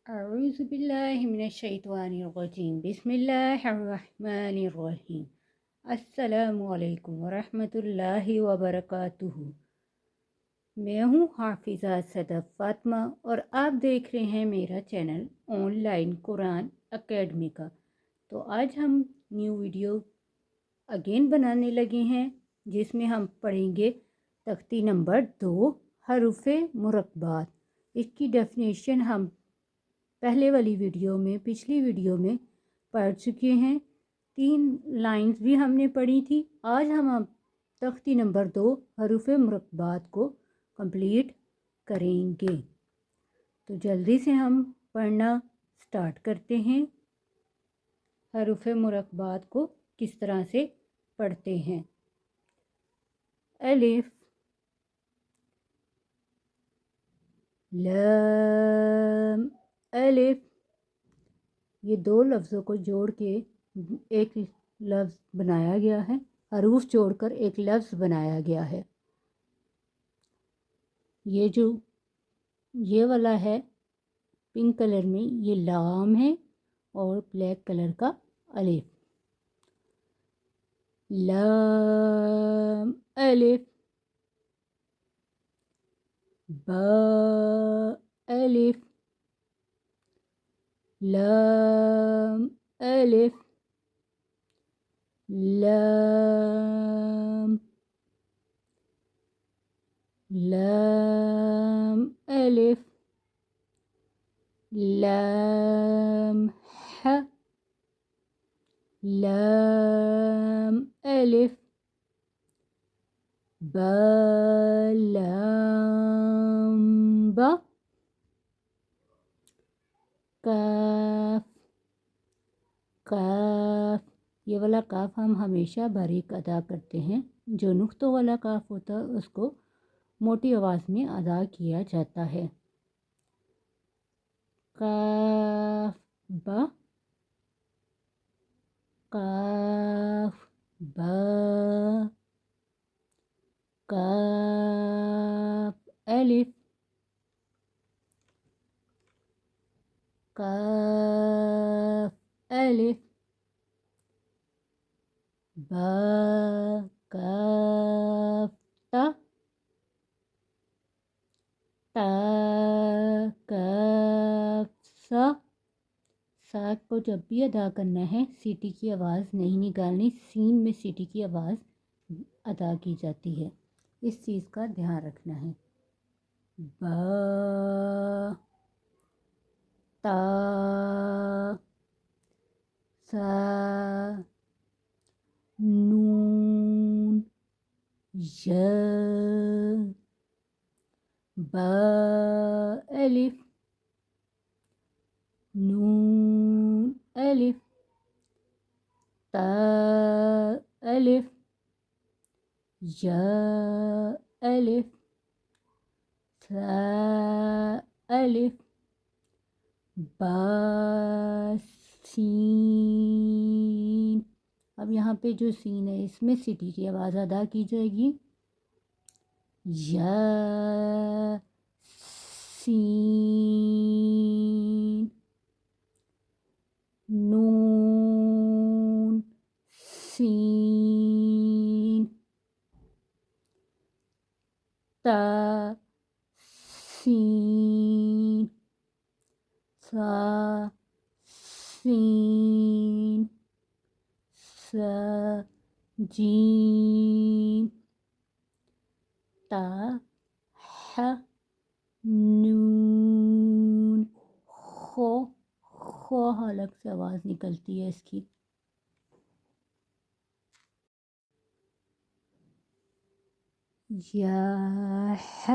أعوذ بالله من الشيطان الرجيم بسم الله الرحمن الرحیم السلام علیکم ورحمۃ اللہ وبرکاتہ۔ میں ہوں حافظہ صدف فاطمہ اور آپ دیکھ رہے ہیں میرا channel on line Quran academy کا۔ تو آج ہم نیو ویڈیو اگین بنانے لگے ہیں جس میں ہم پڑھیں گے تختی نمبر 2 حروف مرکبات۔ اس کی ڈیفینیشن ہم پچھلی ویڈیو میں پڑھ چکے ہیں، 3 لائنز بھی ہم نے پڑھی تھی۔ آج ہم تختی نمبر 2 حروف مرکبات کو کمپلیٹ کریں گے۔ تو جلدی سے ہم پڑھنا سٹارٹ کرتے ہیں۔ حروف مرکبات کو کس طرح سے پڑھتے ہیں؟ الف، لام، الف، یہ 2 لفظوں کو جوڑ کے ایک لفظ بنایا گیا ہے، حروف جوڑ کر ایک لفظ بنایا گیا ہے۔ یہ والا ہے پنک کلر میں، یہ لام ہے، اور بلیک کلر کا الف۔ لام الف، با الف، لام الف، لام، لام الف، لام ح، لام الف، با لام با، کاف، کاف، یہ والا کاف ہم ہمیشہ باریک ادا کرتے ہیں، جو نقطوں والا کاف ہوتا ہے اس کو موٹی آواز میں ادا کیا جاتا ہے۔ کاف با، کاف با، کاف الف، کاف الف، با، کاف تا، تا، کاف سا۔ سا کو جب بھی ادا کرنا ہے سیٹی کی آواز نہیں نکالنی، سین میں سیٹی کی آواز ادا کی جاتی ہے، اس چیز کا دھیان رکھنا ہے۔ با، تا، سا، نون، یا، با الف، نون الف، تا الف، یا الف، سا الف، با سین۔ اب یہاں پہ جو سین ہے اس میں سیٹی کی آواز ادا کی جائے گی۔ یا سین، نون سین، تا سین، سا سین، سا جیم، تا ح، نون، خو، خو حلق سے آواز نکلتی ہے اس کی۔ یا ح،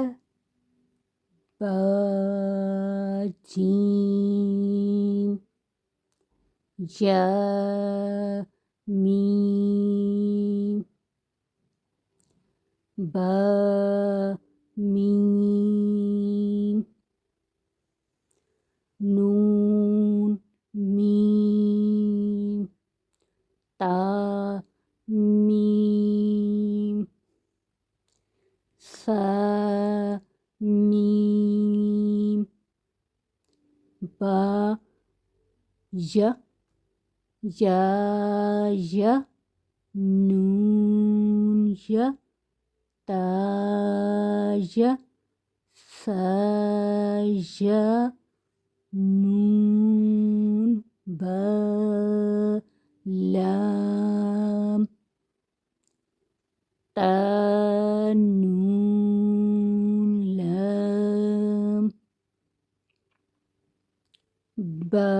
با جیم، یا میم، با میم، نون میم، تا میم، سا میم، با یا یا یا نون یا تا یا سا یا نون با لام تا نون لام با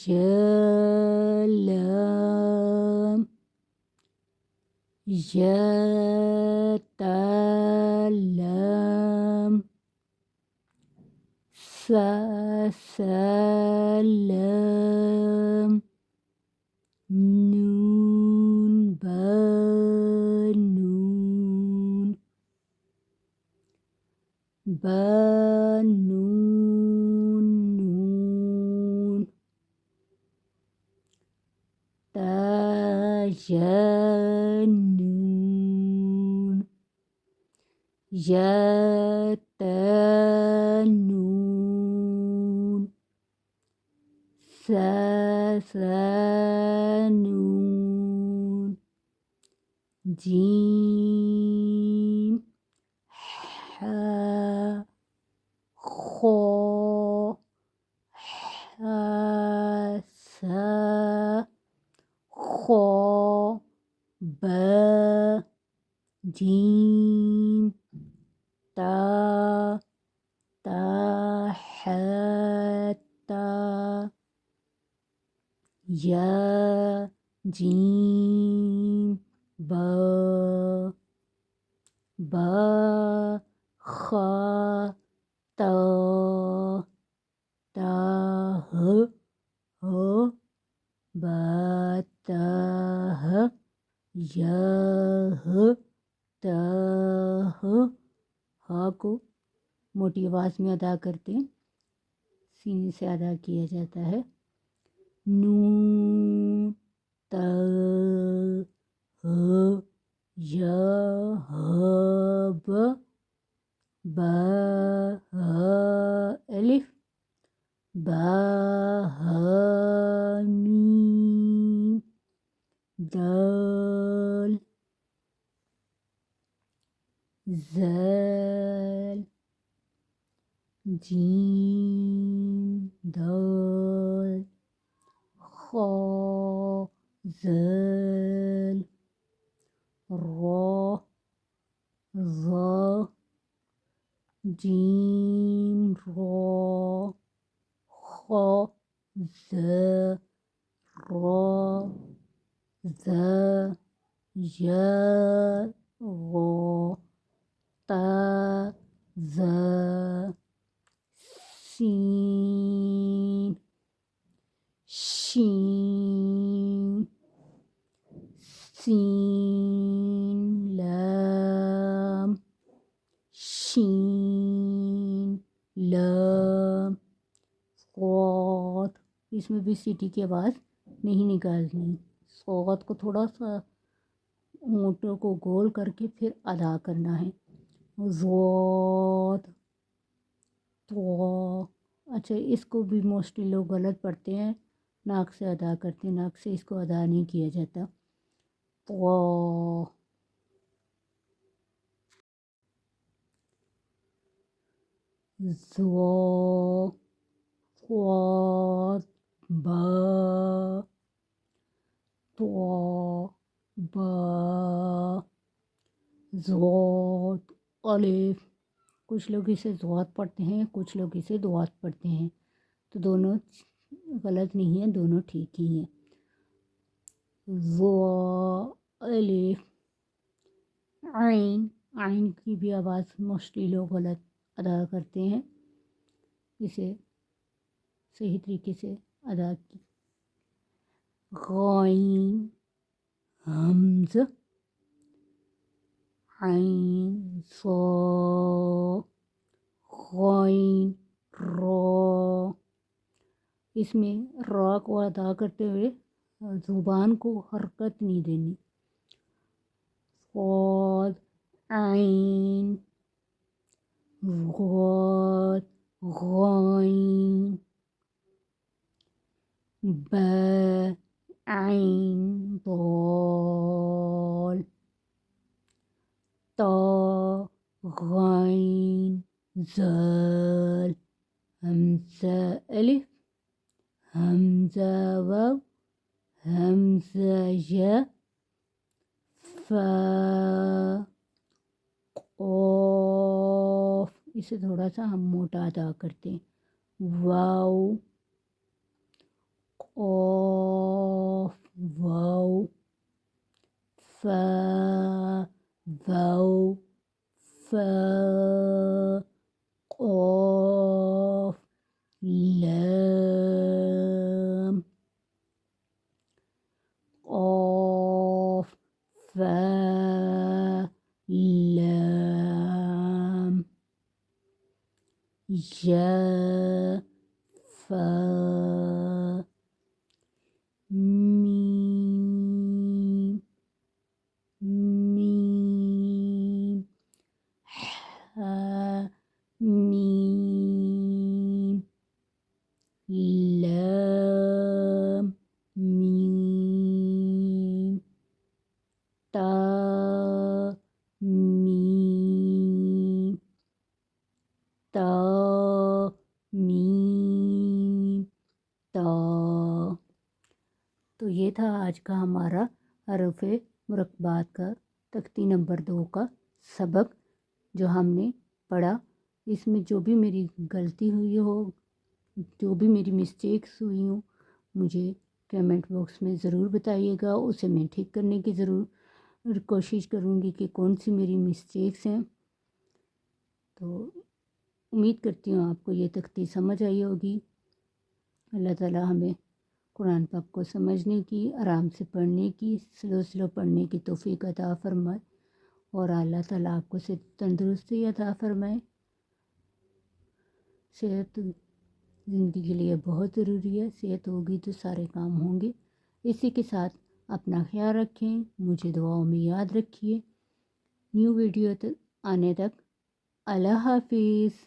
یا لام یا تا لام سا لام نون با نون با نون نون تا یا نون یا تا نون سا نون جیم حا خو حا سا خو با جیم تا حتا یا جیم با خا تا ہ با تا یا تا ہا کو موٹی آواز میں ادا کرتے ہیں، سینے سے ادا کیا جاتا ہے. نون تا یا با الف با میم دال زال جیم دال خا زال را ظا جیم را خا ز را ز یا را تا ز سین شین سین لام شین لام صاد. اس میں بھی سیٹی کی آواز نہیں نکالنی، صاد کو تھوڑا سا ہونٹوں کو گول کر کے پھر ادا کرنا ہے. ضاد تو. اچھا، اس کو بھی موسٹلی لوگ غلط پڑھتے ہیں، ناک سے ادا کرتے ہیں، ناک سے اس کو ادا نہیں کیا جاتا. تو زوا صاد با تو با ضاد الف. کچھ لوگ اسے ضاد پڑھتے ہیں، کچھ لوگ اسے دوات پڑھتے ہیں، تو دونوں غلط نہیں ہیں، دونوں ٹھیک ہی ہیں. ضا الف عین. عین کی بھی آواز موسٹلی لوگ غلط ادا کرتے ہیں، اسے صحیح طریقے سے ادا کی. غائن حمز عین صا غائن را. اس میں را کو ادا کرتے ہوئے زبان کو حرکت نہیں دینی. صاد عین غاد غائن ب عین ضال طا غین ذال حمزہ الف حمزہ واو حمزہ یا فا قاف، اسے تھوڑا سا ہم موٹا ادا کرتے ہیں، واو قاف واو فا واو فا قاف لام قاف فا لام یا فا میم میم ہا میم لام میم تا میم تا میم تا۔ تو یہ تھا آج کا ہمارا حروف مرکبات کا تختی نمبر 2 کا سبق جو ہم نے پڑھا۔ اس میں جو بھی میری غلطی ہوئی ہو، جو بھی میری مسٹیکس ہوئی ہوں، مجھے کمنٹ باکس میں ضرور بتائیے گا، اسے میں ٹھیک کرنے کی ضرور کوشش کروں گی کہ کون سی میری مسٹیکس ہیں۔ تو امید کرتی ہوں آپ کو یہ تختی سمجھ آئی ہوگی۔ اللہ تعالیٰ ہمیں قرآن پاک کو سمجھنے کی، آرام سے پڑھنے کی، سلو پڑھنے کی توفیق عطا فرمائے، اور اللہ تعالیٰ آپ کو تندرستی عطا فرمائے۔ صحت زندگی کے لیے بہت ضروری ہے، صحت ہوگی تو سارے کام ہوں گے۔ اسی کے ساتھ اپنا خیال رکھیں، مجھے دعاؤں میں یاد رکھیے۔ نیو ویڈیو آنے تک اللہ حافظ۔